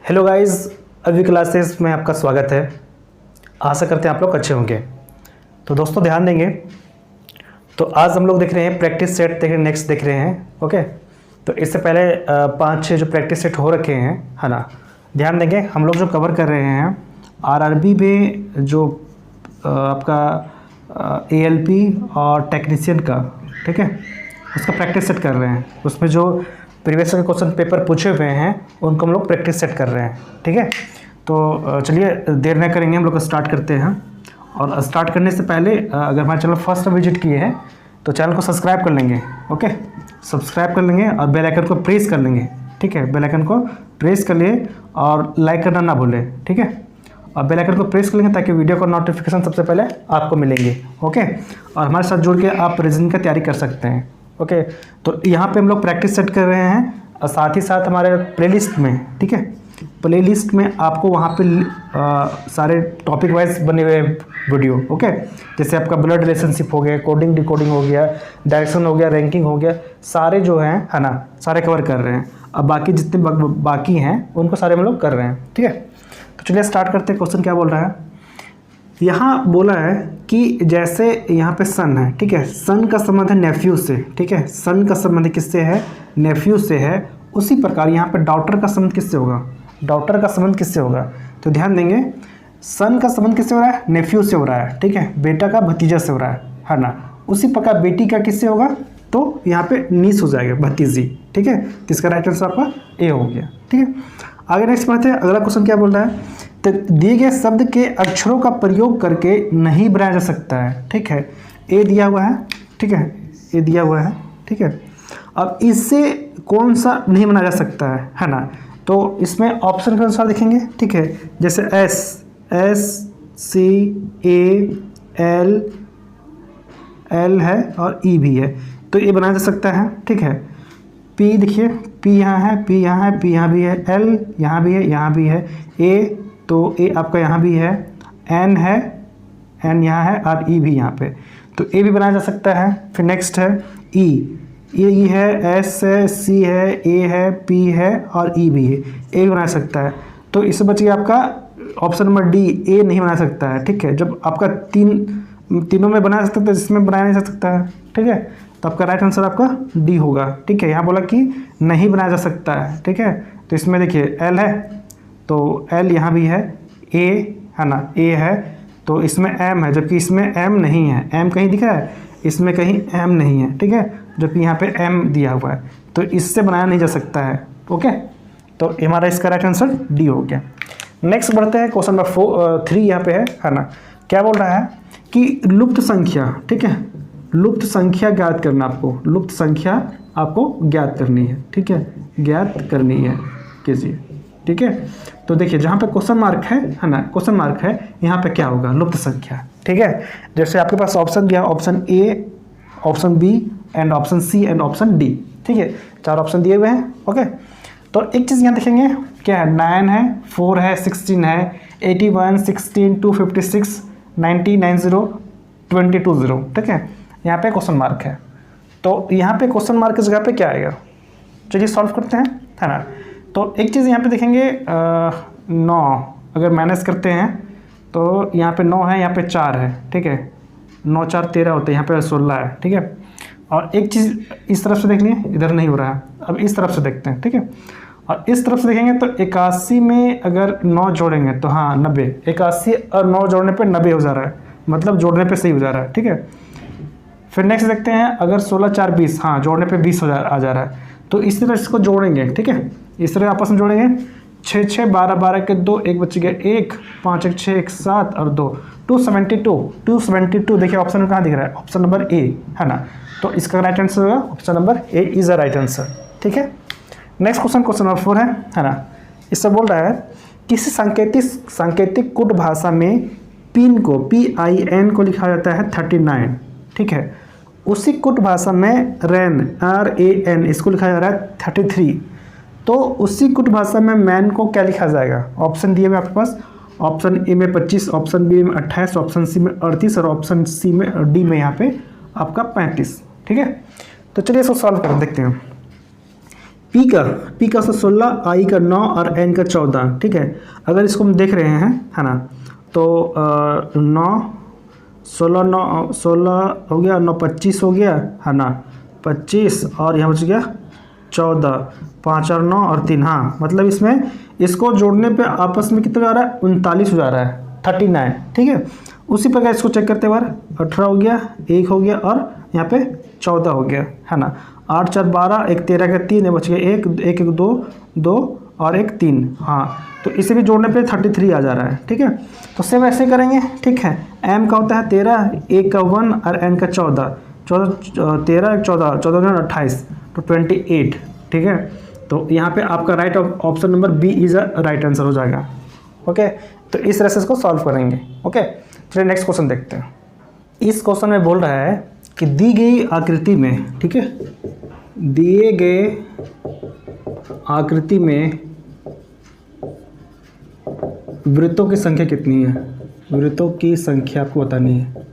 Hello guys, अभी classes में आपका स्वागत है। आशा करते हैं आप लोग अच्छे होंगे। तो दोस्तों ध्यान देंगे। तो आज हम लोग देख रहे हैं प्रैक्टिस सेट, देख रहे हैं नेक्स्ट देख रहे हैं। ओके, तो इससे पहले 5-6 जो प्रैक्टिस सेट हो रखे हैं, है ना, ध्यान देंगे। हम लोग जो कवर कर रहे हैं आरआरबी में जो आपका एएलपी और टेक्नीशियन का, ठीक है, उसका प्रैक्टिस सेट कर रहे हैं। उसमें जो प्रीवियस के क्वेश्चन पेपर पूछे हुए हैं उनको हम लोग प्रैक्टिस सेट कर रहे हैं, ठीक है। तो चलिए देर न करेंगे, हम लोग स्टार्ट करते हैं। और स्टार्ट करने से पहले अगर हमारे चैनल फर्स्ट विजिट किए हैं तो चैनल को सब्सक्राइब कर लेंगे। ओके, सब्सक्राइब कर लेंगे और बेल आइकन को प्रेस कर लेंगे, ठीक है। बेल आइकन को प्रेस कर लिए और लाइक करना ना भूलें, ठीक है। और बेल आइकन को प्रेस कर लेंगे ताकि वीडियो का नोटिफिकेशन सबसे पहले आपको मिलेंगे। ओके, और हमारे साथ जुड़ के आप रीजनिंग की तैयारी कर सकते हैं। ओके, तो यहाँ पे हम लोग प्रैक्टिस सेट कर रहे हैं और साथ ही साथ हमारे प्लेलिस्ट में, ठीक है, प्लेलिस्ट में आपको वहाँ पे सारे टॉपिक वाइज बने हुए वीडियो। ओके, जैसे आपका ब्लड रिलेशनशिप हो गया, कोडिंग डिकोडिंग हो गया, डायरेक्शन हो गया, रैंकिंग हो गया, सारे जो हैं, है ना, सारे कवर कर रहे हैं। अब बाकी जितने बाकी हैं उनको सारे हम लोग कर रहे हैं, ठीक है। तो चलिए स्टार्ट करते हैं। क्वेश्चन क्या बोल रहा है? यहाँ बोला है कि जैसे यहाँ पे सन है, ठीक है, सन का संबंध है नेफ्यू से, ठीक है, सन का संबंध किससे है? नेफ्यू से है। उसी प्रकार यहाँ पे डॉटर का संबंध किससे होगा? डॉटर का संबंध किससे होगा? तो ध्यान देंगे, सन का संबंध किससे हो रहा है? नेफ्यू से हो रहा है, ठीक है, बेटा का भतीजा से हो रहा है ना। उसी प्रकार बेटी का किससे होगा? तो यहाँ पे नीस हो जाएगा, भतीजी, ठीक है। किसका राइट आंसर आपका ए हो गया, ठीक है। आगे नेक्स्ट पढ़ते हैं। अगला क्वेश्चन क्या बोल रहा है? तो दिए गए शब्द के अक्षरों का प्रयोग करके नहीं बनाया जा सकता है, ठीक है। ए दिया हुआ है, ठीक है, ए दिया हुआ है, ठीक है। अब इससे कौन सा नहीं बनाया जा सकता है ना। तो इसमें ऑप्शन के अनुसार देखेंगे, ठीक है। जैसे एस सी ए एल है और ई भी है, तो ये बनाया जा सकता है, ठीक है। पी देखिए, पी यहाँ है, पी यहाँ है, पी यहाँ भी है, एल यहाँ भी है, यहाँ भी है, ए तो ए आपका यहाँ भी है, एन है, एन यहाँ है और ई भी यहाँ पे, तो ए भी बनाया जा सकता है। फिर नेक्स्ट है ई, ई है, एस है, सी है, ए है, पी है और ई भी है, ए भी बना सकता है। तो इससे बच गया आपका ऑप्शन नंबर डी, ए नहीं बना सकता है, ठीक है। जब आपका तीनों में बनाया जा सकता है, इसमें बनाया नहीं जा सकता है, ठीक है। तो आपका राइट आंसर आपका डी होगा, ठीक है। यहाँ बोला कि नहीं बनाया जा सकता है, ठीक है। तो इसमें देखिए एल है तो एल यहाँ भी है, ए है ना, ए है, तो इसमें एम है जबकि इसमें एम नहीं है। एम कहीं दिखा है? इसमें कहीं एम नहीं है, ठीक है, जबकि यहाँ पे एम दिया हुआ है, तो इससे बनाया नहीं जा सकता है। ओके, तो हमारा इसका राइट आंसर डी हो गया। नेक्स्ट बढ़ते हैं। क्वेश्चन नंबर 3 यहाँ पे है ना। क्या बोल रहा है कि लुप्त संख्या, ठीक है, लुप्त संख्या ज्ञात करना आपको, लुप्त संख्या आपको ज्ञात करनी है, ठीक है, ज्ञात करनी है कीजिए, ठीक है। तो देखिए जहाँ पे क्वेश्चन मार्क है ना, क्वेश्चन मार्क है, यहाँ पे क्या होगा? लुप्त संख्या, ठीक है। जैसे आपके पास ऑप्शन दिया, option A, option B and option C and option D, ठीक है, 4 ऑप्शन दिए हुए हैं। ओके, तो एक चीज़ यहाँ देखेंगे, क्या है? 9 है, 4 है, 16 है, 81, 16, 256, 90, 90, 22, ठीक है। यहाँ पे क्वेश्चन मार्क है, तो यहाँ पे क्वेश्चन मार्क की जगह पे क्या आएगा? चलिए सॉल्व करते हैं, है ना। तो एक चीज़ यहाँ पे देखेंगे, 9 अगर माइनस करते हैं तो यहाँ पे 9 है, यहाँ पे 4 है, ठीक है, 9 4 13 होते हैं, यहाँ पे 16 है, ठीक है। और एक चीज़ इस तरफ से देख लिए, इधर नहीं हो रहा है, अब इस तरफ से देखते हैं, ठीक है। और इस तरफ से देखेंगे तो 81 में अगर 9 जोड़ेंगे तो हाँ 90, 81 और 9 जोड़ने पे 90 हो जा रहा है, मतलब जोड़ने पे सही हो जा रहा है, ठीक है। फिर नेक्स्ट देखते हैं, अगर 16 4 20, हाँ जोड़ने पे 20 आ जा रहा है, तो इस तरह इसको जोड़ेंगे, ठीक है, इस तरह आपस में जोड़ेंगे। 6 6 12 12 के 2, 1 बच गया 1, 5 1 6 1 7 और 2, 272। देखिए ऑप्शन में कहाँ दिख रहा है? ऑप्शन नंबर ए, है ना। तो इसका राइट आंसर होगा option number A is the right answer, ठीक है। नेक्स्ट क्वेश्चन, क्वेश्चन नंबर 4 है ना। इससे बोल रहा है किसी सांकेतिक कुट भाषा में पिन को, PIN को लिखा जाता है 39, ठीक है। उसी कुट भाषा में रैन, RAN, इसको लिखा जा रहा है 33। तो उसी कुट भाषा में मैन को क्या लिखा जाएगा? ऑप्शन दिए हुए आपके पास, ऑप्शन ए में 25, ऑप्शन बी में 28, ऑप्शन सी में 38 और ऑप्शन सी में डी में यहाँ पे आपका 35, ठीक है। तो चलिए इसको सॉल्व कर देखते हैं। पी का 16, आई का 9 और एन का 14, ठीक है। अगर इसको हम देख रहे हैं, है ना, तो 9 16 9 16 हो गया, 9 25 हो गया, है ना, 25 और यहाँ बच गया 14, 5 और 9 और 3, हाँ, मतलब इसमें इसको जोड़ने पे आपस में कितना जा रहा है, 39 हो जा रहा है, 39, ठीक है। उसी प्रकार इसको चेक करते बार 18 हो गया, 1 हो गया और यहाँ पे 14 हो गया, है ना। 8 4 12, 1 13 का 3 बच गया 1 1 1 2 2 और 1 3, हाँ, तो इसे भी जोड़ने पे 33 आ जा रहा है, ठीक है। तो सेम ऐसे करेंगे, ठीक है। एम का होता है 13, ए का 1 और एन का 14, 13 14 14 28, तो 28, ठीक है। तो यहाँ पे आपका right option number B is a right answer हो जाएगा। ओके, तो इस तरह से इसको सॉल्व करेंगे। ओके, चलिए नेक्स्ट क्वेश्चन देखते हैं। इस क्वेश्चन में बोल रहा है कि दी गई आकृति में, ठीक है, दिए गए आकृति में वृत्तों की संख्या कितनी है। वृत्तों की संख्या आपको बतानी है,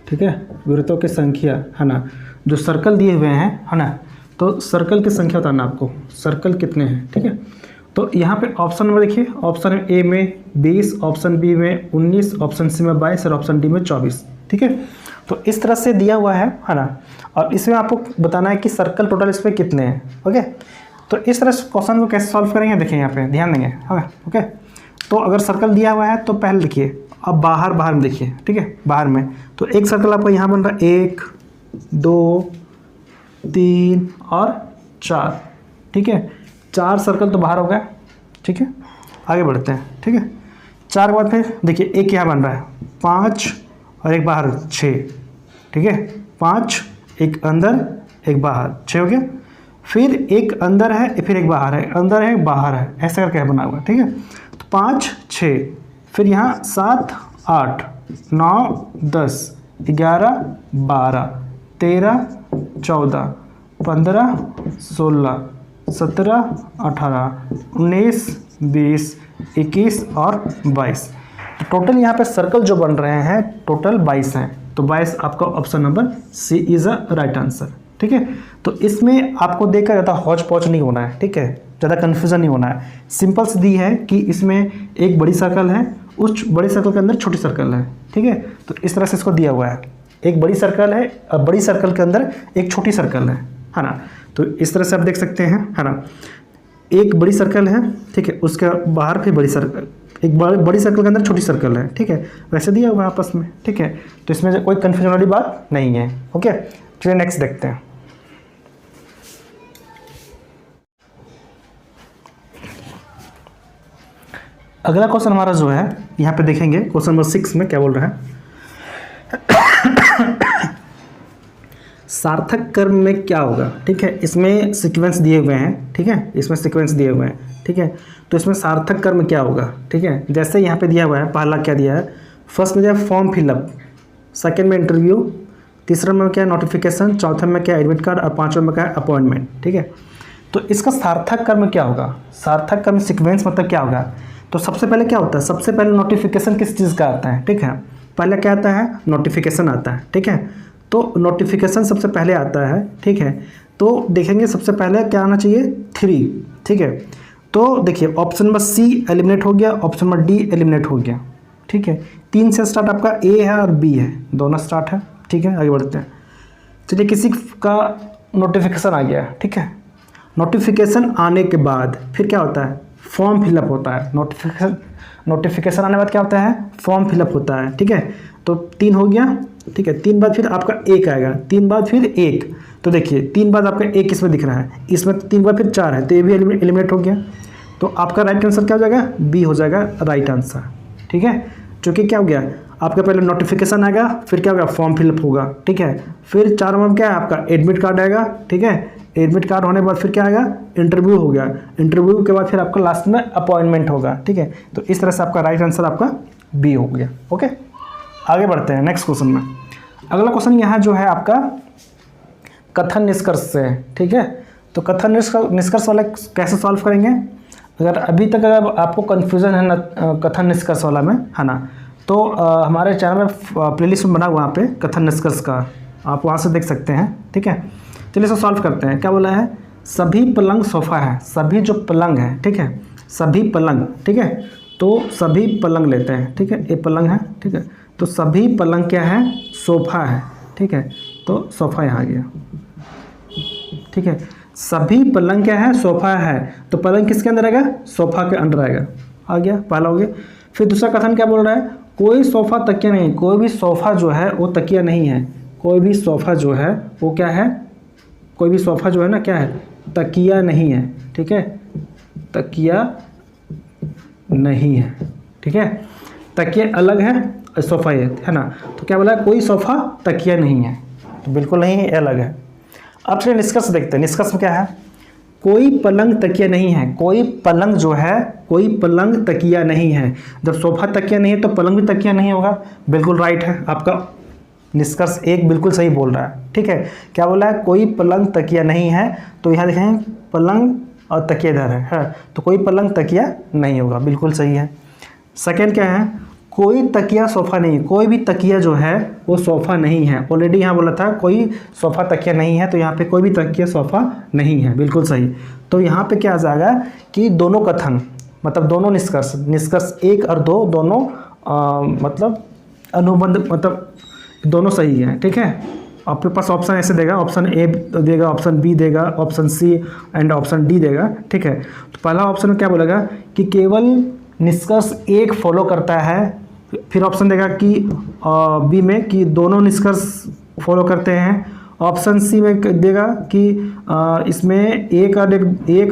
ठीक है, वृत्तों की संख्या, है ना, जो सर्कल दिए हुए हैं, है ना, तो सर्कल की संख्या बताना आपको, सर्कल कितने हैं, ठीक है। तो यहाँ पे ऑप्शन नंबर देखिए, ऑप्शन ए में 20, ऑप्शन बी में 19, ऑप्शन सी में 22 और ऑप्शन डी में 24, ठीक है। तो इस तरह से दिया हुआ है ना, और इसमें आपको बताना है कि सर्कल टोटल इस पर कितने हैं। ओके, तो इस तरह से क्वेश्चन को कैसे सॉल्व करेंगे, देखिए यहाँ पे ध्यान देंगे। ओके, तो अगर सर्कल दिया हुआ है तो पहले देखिए, अब बाहर में देखिए, ठीक है, बाहर में तो एक सर्कल आपका यहाँ बन रहा है, 1 2 3 और 4, ठीक है। 4 सर्कल तो बाहर हो गया, ठीक है। आगे बढ़ते हैं, ठीक है। 4 के बाद फिर देखिए एक यहाँ बन रहा है 5 और एक बाहर 6, ठीक है, 5 एक अंदर एक बाहर, 6 हो गया। फिर एक अंदर है, फिर एक बाहर है, अंदर है बाहर है, ऐसा करके बना हुआ, ठीक है। तो 5 6, फिर यहाँ 7 8 9 10 11 12 13 14 15 16 17 18 19 20 21 और 22। तो टोटल यहाँ पे सर्कल जो बन रहे हैं टोटल 22 हैं। तो 22 आपका option number C is a right answer, ठीक है। तो इसमें आपको देखकर ज़्यादा हौच पौच नहीं होना है, ठीक है, ज़्यादा कन्फ्यूज़न नहीं होना है। सिंपल सी दी है कि इसमें एक बड़ी सर्कल है, उस बड़ी सर्कल के अंदर छोटी सर्कल है, ठीक है। तो इस तरह से इसको दिया हुआ है, एक बड़ी सर्कल है और बड़ी सर्कल के अंदर एक छोटी सर्कल है ना। तो इस तरह से आप देख सकते हैं, है ना, एक बड़ी सर्कल है, ठीक है, उसके बाहर फिर बड़ी सर्कल, एक बड़ी सर्कल के अंदर छोटी सर्कल है, ठीक है, वैसे दिया हुआ है आपस में, ठीक है। तो इसमें कोई कन्फ्यूजन वाली बात नहीं है। ओके, चलिए नेक्स्ट देखते हैं। अगला क्वेश्चन हमारा जो है यहाँ पे देखेंगे, क्वेश्चन नंबर 6 में क्या बोल रहा है, सार्थक कर्म में क्या होगा, ठीक है। इसमें सीक्वेंस दिए हुए हैं, ठीक है, इसमें सीक्वेंस दिए हुए हैं, ठीक है। तो इसमें सार्थक कर्म क्या होगा, ठीक है। जैसे यहाँ पे दिया हुआ है, पहला क्या दिया है, फर्स्ट में दिया है फॉर्म फिलअप, सेकंड में इंटरव्यू, तीसरा में क्या है नोटिफिकेशन, चौथे में क्या है एडमिट कार्ड और पांचवें में क्या है अपॉइंटमेंट, ठीक है। तो इसका सार्थक कर्म क्या होगा, सार्थक कर्म सीक्वेंस मतलब क्या होगा। तो सबसे पहले क्या होता है, सबसे पहले नोटिफिकेशन किस चीज़ का आता है, ठीक है, पहले क्या आता है नोटिफिकेशन आता है, ठीक है। तो नोटिफिकेशन सबसे पहले आता है, ठीक है। तो देखेंगे सबसे पहले क्या आना चाहिए 3, ठीक है। तो देखिए ऑप्शन नंबर सी एलिमिनेट हो गया, ऑप्शन नंबर डी एलिमिनेट हो गया, ठीक है। 3 से स्टार्ट आपका ए है और बी है, दोनों स्टार्ट है, ठीक है। आगे बढ़ते हैं, चलिए किसी का नोटिफिकेशन आ गया, ठीक है। नोटिफिकेशन आने के बाद फिर क्या होता है, फॉर्म फिलअप होता है। नोटिफिकेशन आने के बाद क्या होता है, फॉर्म फिलअप होता है, ठीक है। तो 3 हो गया, ठीक है। 3 बाद फिर आपका 1 आएगा, 3 बाद फिर 1, तो देखिए 3 बाद आपका 1 इसमें दिख रहा है, इसमें 3 बाद फिर 4 है, तो ये भी एलिमिनेट हो गया। तो आपका राइट आंसर क्या हो जाएगा, बी हो जाएगा राइट आंसर, ठीक है। चूँकि क्या हो गया, आपका पहले नोटिफिकेशन आएगा, फिर क्या होगा फॉर्म फिलअप होगा, ठीक है। फिर 4 में क्या है आपका एडमिट कार्ड आएगा, ठीक है। एडमिट कार्ड होने के बाद फिर क्या आएगा, इंटरव्यू हो गया, इंटरव्यू के बाद फिर आपका लास्ट में अपॉइंटमेंट होगा, ठीक है। तो इस तरह से आपका राइट आंसर आपका बी हो गया। ओके, आगे बढ़ते हैं नेक्स्ट क्वेश्चन में। अगला क्वेश्चन यहाँ जो है आपका कथन निष्कर्ष से, ठीक है। तो कथन निष्कर्ष वाला कैसे सॉल्व करेंगे, अगर अभी तक अगर आपको कन्फ्यूज़न है ना कथन निष्कर्ष वाला में, है ना, तो हमारे चैनल में प्लेलिस्ट में बना हुआ वहाँ पे कथन निष्कर्ष का, आप वहाँ से देख सकते हैं, ठीक है। चलिए इसको सॉल्व करते हैं। क्या बोला है, सभी पलंग सोफ़ा है, सभी जो पलंग है, ठीक है, सभी पलंग, ठीक है, तो सभी पलंग लेते हैं, ठीक है, ये पलंग है, ठीक है, तो सभी पलंग क्या है, सोफ़ा है, ठीक है, तो सोफ़ा यहाँ आ गया, ठीक है, सभी पलंग क्या है, सोफ़ा है, तो पलंग किसके अंदर आएगा, सोफ़ा के अंदर आएगा, आ गया, पहला हो गया। फिर दूसरा कथन क्या बोल रहा है, कोई सोफ़ा तकिया नहीं, कोई भी सोफ़ा जो है वो तकिया नहीं है, कोई भी सोफ़ा जो है वो क्या है, कोई भी सोफ़ा जो है ना क्या है, तकिया नहीं है, ठीक है, तकिया नहीं है, ठीक है, तकिया अलग है, सोफ़ा ये है ना, तो क्या बोला, कोई सोफ़ा तकिया नहीं है, तो बिल्कुल नहीं है, अलग है। अब चलिए निष्कर्ष देखते हैं, निष्कर्ष में क्या है, कोई पलंग तकिया नहीं है, कोई पलंग जो है, कोई पलंग तकिया नहीं है, जब सोफ़ा तकिया नहीं है तो पलंग भी तकिया नहीं होगा, बिल्कुल राइट है, आपका निष्कर्ष एक बिल्कुल सही बोल रहा है, ठीक है। क्या बोला है, कोई पलंग तकिया नहीं है, तो यहाँ देखें पलंग और तकिया इधर है, तो कोई पलंग तकिया नहीं होगा, बिल्कुल सही है। सेकेंड क्या है, कोई तकिया सोफ़ा नहीं, कोई भी तकिया जो है वो सोफ़ा नहीं है, ऑलरेडी यहाँ बोला था कोई सोफ़ा तकिया नहीं है, तो यहाँ पे कोई भी तकिया सोफ़ा नहीं है, बिल्कुल सही। तो यहाँ पे क्या आ जाएगा कि दोनों कथन, मतलब दोनों निष्कर्ष, निष्कर्ष 1 और 2 दोनों मतलब अनुबंध, मतलब दोनों सही हैं, ठीक है। आपके पास ऑप्शन ऐसे देगा, ऑप्शन ए देगा, ऑप्शन बी देगा, option C and option D देगा, ठीक है। तो पहला ऑप्शन में क्या बोलेगा कि केवल निष्कर्ष 1 फॉलो करता है, फिर ऑप्शन देगा कि बी में कि दोनों निष्कर्ष फॉलो करते हैं, ऑप्शन सी में देगा कि इसमें एक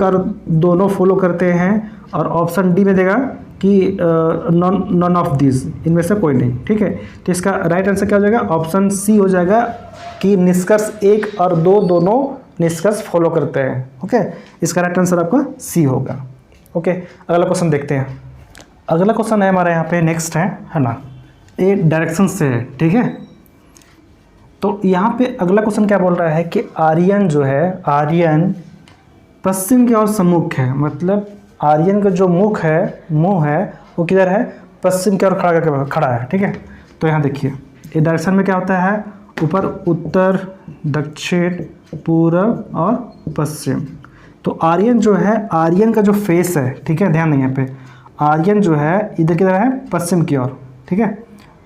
और दोनों फॉलो करते हैं, और ऑप्शन डी में देगा कि नॉन ऑफ दिस, इनमें से कोई नहीं, ठीक है। तो इसका राइट आंसर क्या हो जाएगा, ऑप्शन सी हो जाएगा कि निष्कर्ष 1 और 2 दोनों निष्कर्ष फॉलो करते हैं, ओके। इसका राइट आंसर आपका सी होगा, ओके। अगला क्वेश्चन देखते हैं। अगला क्वेश्चन है हमारे यहाँ पे नेक्स्ट है ना, ये डायरेक्शन से है, ठीक है। तो यहाँ पे अगला क्वेश्चन क्या बोल रहा है कि आर्यन जो है, आर्यन पश्चिम की ओर सम्मुख है, मतलब आर्यन का जो मुंह है वो किधर है, पश्चिम की ओर खड़ा है, ठीक है। तो यहाँ देखिए, ये डायरेक्शन में क्या होता है, ऊपर उत्तर, दक्षिण, पूर्व और पश्चिम। तो आर्यन जो है, आर्यन का जो फेस है, ठीक है, ध्यान दें यहाँ पे, आर्यन जो है इधर किधर है, पश्चिम की ओर, ठीक है।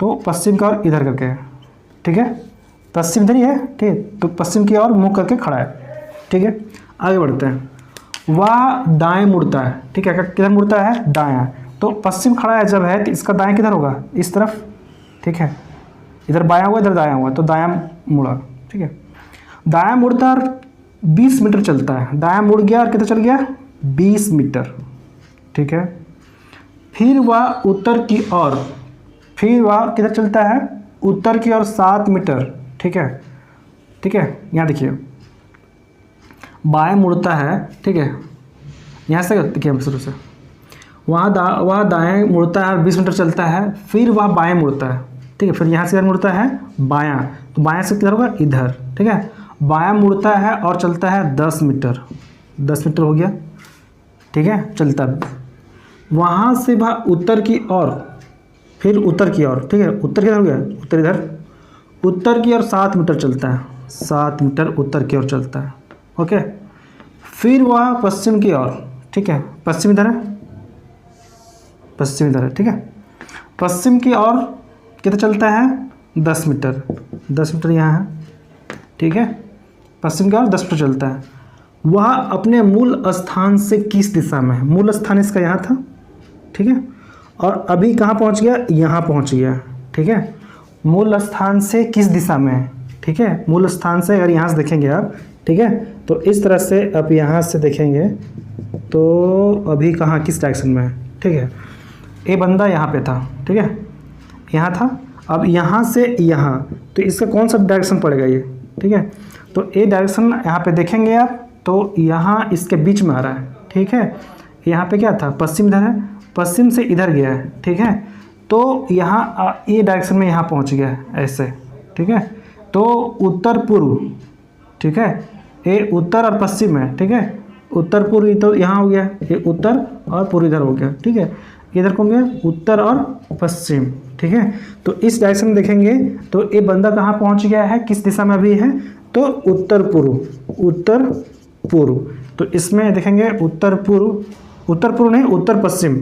तो पश्चिम की ओर इधर करके है, ठीक है, पश्चिम इधर ही है, ठीक है, तो पश्चिम की ओर मुंह करके खड़ा है, ठीक है। आगे बढ़ते हैं, वह दाएं मुड़ता है, ठीक है, किधर मुड़ता है, दायां। तो पश्चिम खड़ा है जब है, तो इसका दाएं किधर होगा, इस तरफ, ठीक है, इधर बायां हुआ, इधर दायां हुआ, तो दायां मुड़ा, ठीक है। दायां मुड़ता और 20 मीटर चलता है, दायां मुड़ गया और किधर चल गया, 20 मीटर, ठीक है। फिर वह उत्तर की ओर, फिर वह किधर चलता है, उत्तर की ओर 7 मीटर, ठीक है, ठीक है। यहाँ देखिए, बाएं मुड़ता है, ठीक है, यहाँ से देखिए शुरू से, वह दाएं मुड़ता है और 20 मीटर चलता है, फिर वह बाएं मुड़ता है, ठीक है, फिर यहाँ से इधर मुड़ता है बायां, तो बायां से किधर होगा, इधर, ठीक है। बायां मुड़ता है और चलता है 10 मीटर, 10 मीटर हो गया, ठीक है, चलता है। वहाँ से वह उत्तर की ओर, फिर उत्तर की ओर, ठीक है, उत्तर किधर हो गया, उत्तर इधर, उत्तर की ओर 7 मीटर चलता है, 7 मीटर उत्तर की ओर चलता है, ओके। फिर वह पश्चिम की ओर, ठीक है, पश्चिम इधर है, पश्चिम इधर है, ठीक है, पश्चिम की ओर कितना चलता है, 10 मीटर, 10 मीटर यहाँ है, ठीक है, पश्चिम की ओर 10 मीटर चलता है। वह अपने मूल स्थान से किस दिशा में है, मूल स्थान इसका यहाँ था, ठीक है, और अभी कहाँ पहुँच गया, यहाँ पहुँच गया, ठीक है। मूल स्थान से किस दिशा में है, ठीक है, मूल स्थान से अगर यहाँ से देखेंगे आप, ठीक है, तो इस तरह से आप यहाँ से देखेंगे तो अभी कहाँ, किस डायरेक्शन में है, ठीक है। ये बंदा यहाँ पे था, ठीक है, यहाँ था, अब यहाँ से यहाँ, तो इसका कौन सा डायरेक्शन पड़ेगा ये, ठीक है। तो ये डायरेक्शन यहाँ पे देखेंगे आप, तो यहाँ इसके बीच में आ रहा है, ठीक है। यहाँ पे क्या था, पश्चिम इधर है, पश्चिम से इधर गया है, ठीक है, तो यहाँ ये डायरेक्शन में यहाँ पहुँच गया है ऐसे, ठीक है। तो उत्तर पूर्व, ठीक है, ये उत्तर और पश्चिम है, ठीक है, उत्तर पूर्व तो यहाँ हो गया, ये उत्तर और पूर्व इधर हो गया, ठीक है, इधर कौन गया, उत्तर और पश्चिम, ठीक है। तो इस डायरेक्शन में देखेंगे तो ये बंदा कहाँ पहुँच गया है, किस दिशा में अभी है, तो उत्तर पूर्व, उत्तर पूर्व। तो इसमें देखेंगे उत्तर पूर्व नहीं, उत्तर पश्चिम,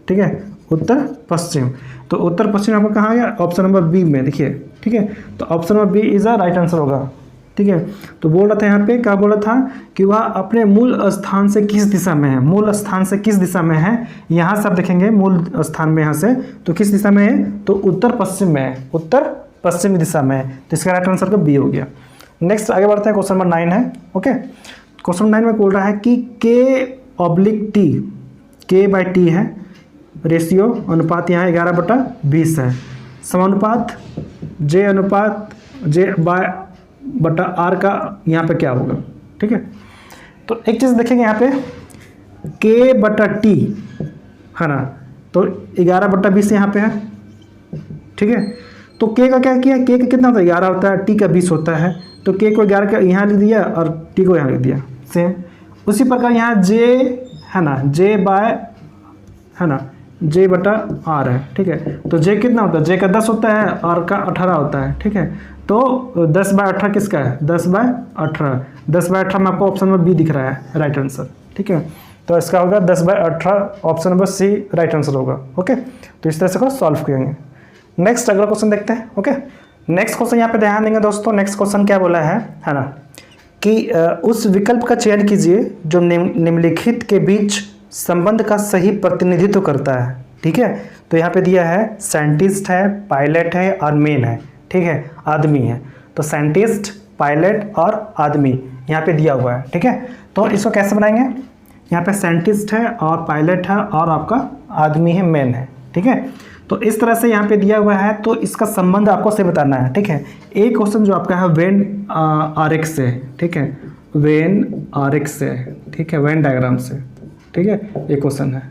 ठीक है, उत्तर पश्चिम। तो उत्तर पश्चिम आपका कहाँ आ गया, ऑप्शन नंबर बी में, देखिए, ठीक है। तो option number B is a right answer होगा, ठीक है। तो बोल रहा था यहाँ पे, क्या बोल रहा था कि वह अपने मूल स्थान से किस दिशा में है, मूल स्थान से किस दिशा में है। यहाँ से आप देखेंगे मूल स्थान में यहाँ से, तो किस दिशा में है, तो उत्तर पश्चिम में है, उत्तर पश्चिमी दिशा में है। तो इसका राइट आंसर का बी हो गया। नेक्स्ट आगे बढ़ते हैं, क्वेश्चन नंबर 9 है, ओके। क्वेश्चन 9 में बोल रहा है कि K/T, K/T है, रेशियो अनुपात यहाँ 11/20 है, समानुपात J/R का यहाँ पे क्या होगा, ठीक है। तो एक चीज़ देखेंगे यहाँ पे K/T है ना, तो 11/20 यहाँ पे है, ठीक है। तो K का क्या किया, K का कितना होता है, 11 होता है, T का 20 होता है। तो K को 11 का यहाँ लिख दिया और T को यहाँ लिख दिया, सेम। उसी प्रकार यहाँ J है ना, J/R है, ठीक है। तो J कितना होता है, J का 10 होता है, R का 18 होता है, ठीक है। तो 10/18 किसका है, 10/18। 10/18 में आपको ऑप्शन नंबर बी दिख रहा है राइट आंसर, ठीक है। तो इसका होगा 10/18, option number C right answer होगा, ओके। तो इस तरह से को सॉल्व करेंगे। नेक्स्ट अगला क्वेश्चन देखते हैं, ओके। नेक्स्ट क्वेश्चन यहाँ पे ध्यान देंगे दोस्तों। नेक्स्ट क्वेश्चन क्या बोला है ना, कि उस विकल्प का चयन कीजिए जो निम्नलिखित के बीच संबंध का सही प्रतिनिधित्व करता है, ठीक है। तो यहाँ पे दिया है साइंटिस्ट है, पायलट है और मैन है, ठीक है, आदमी है। तो साइंटिस्ट, पायलट और आदमी यहाँ पे दिया हुआ है, ठीक है। तो इसको कैसे बनाएंगे, यहाँ पे साइंटिस्ट है और पायलट है और आपका आदमी है, मैन है, ठीक है। तो इस तरह से यहाँ पे दिया हुआ है, तो इसका संबंध आपको से बताना है, ठीक है। एक क्वेश्चन जो आपका है वेन आरेख से, ठीक है, वेन आरेख से, ठीक है, वेन डायग्राम से, ठीक है, ये क्वेश्चन है।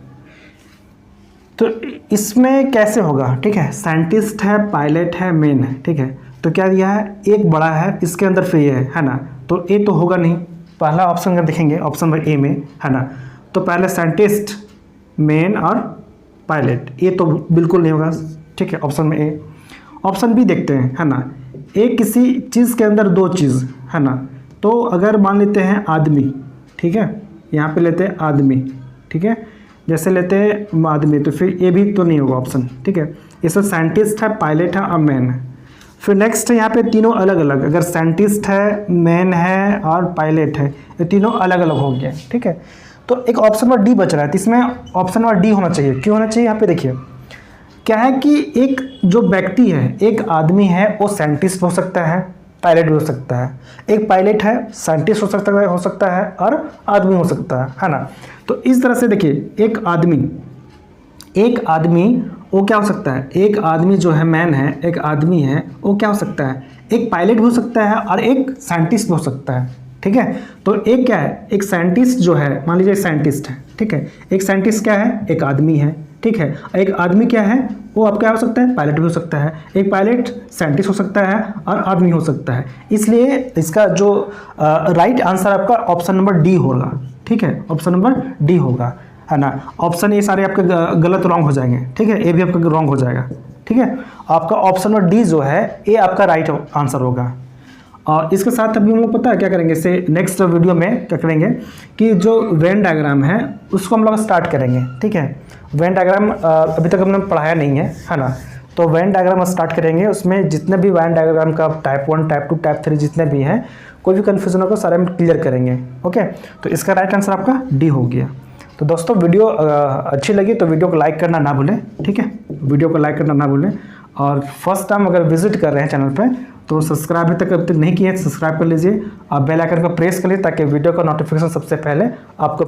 तो इसमें कैसे होगा, ठीक है, साइंटिस्ट है, पायलट है, मैन है, ठीक है। तो क्या दिया है, एक बड़ा है, इसके अंदर फिर ये है ना। तो ए तो होगा नहीं, पहला ऑप्शन अगर देखेंगे ऑप्शन नंबर ए में है ना, तो पहले साइंटिस्ट, मैन और पायलट, ये तो बिल्कुल नहीं होगा, ठीक है, ऑप्शन में ए। ऑप्शन बी देखते हैं, है ना, एक किसी चीज़ के अंदर दो चीज़ है ना। तो अगर मान लेते हैं आदमी, ठीक है, यहाँ पे लेते हैं आदमी, ठीक है, जैसे लेते हैं आदमी, तो फिर ये भी तो नहीं होगा ऑप्शन, ठीक है। इसमें साइंटिस्ट है, पायलट है और मैन है। फिर नेक्स्ट यहाँ पे तीनों अलग अलग, अगर साइंटिस्ट है, मैन है और पायलट है, ये तीनों अलग अलग हो गए, ठीक है। तो एक ऑप्शन नंबर डी बच रहा है, तो इसमें ऑप्शन नंबर डी होना चाहिए। क्यों होना चाहिए, यहाँ पे देखिए क्या है कि एक जो व्यक्ति है, एक आदमी है, वो साइंटिस्ट हो सकता है, पायलट भी हो सकता है। एक पायलट है, साइंटिस्ट हो सकता है और आदमी हो सकता है ना। तो इस तरह से देखिए, एक आदमी वो क्या हो सकता है, एक आदमी जो है मैन है, एक आदमी है, वो क्या हो सकता है, एक पायलट भी हो सकता है और एक साइंटिस्ट भी हो सकता है, ठीक है। तो एक क्या है, एक साइंटिस्ट जो है, मान लीजिए साइंटिस्ट है, ठीक है, एक साइंटिस्ट क्या है, एक आदमी है, ठीक है। एक आदमी क्या है, वो अब क्या हो सकता है, पायलट भी हो सकता है। एक पायलट साइंटिस्ट हो सकता है और आदमी हो सकता है। इसलिए इसका जो राइट आंसर आपका ऑप्शन नंबर डी होगा, ठीक है, ऑप्शन नंबर डी होगा, है ना। ऑप्शन ये सारे आपके गलत रॉन्ग हो जाएंगे, ठीक है, ए भी आपका रॉन्ग हो जाएगा, ठीक है। आपका ऑप्शन नंबर डी जो है ये आपका राइट आंसर होगा। और इसके साथ अभी हम लोग पता है क्या करेंगे, इससे नेक्स्ट वीडियो में क्या करेंगे कि जो वेन डायग्राम है उसको हम लोग स्टार्ट करेंगे, ठीक है। वेन डायग्राम अभी तक हमने पढ़ाया नहीं है ना। तो वेन डायग्राम स्टार्ट करेंगे, उसमें जितने भी वेन डायग्राम का टाइप 1, टाइप 2, टाइप 3 जितने भी हैं, कोई भी कन्फ्यूजन होगा सारे हम क्लियर करेंगे, ओके। तो इसका राइट आंसर आपका डी हो गया। तो दोस्तों वीडियो अच्छी लगी तो वीडियो को लाइक करना ना भूलें, ठीक है, वीडियो को लाइक करना ना भूलें। और फर्स्ट टाइम अगर विजिट कर रहे हैं चैनल पे तो सब्सक्राइब अभी तक नहीं किए हैं, सब्सक्राइब कर लीजिए और बेल आइकन को प्रेस कर लीजिए ताकि वीडियो का नोटिफिकेशन सबसे पहले आपको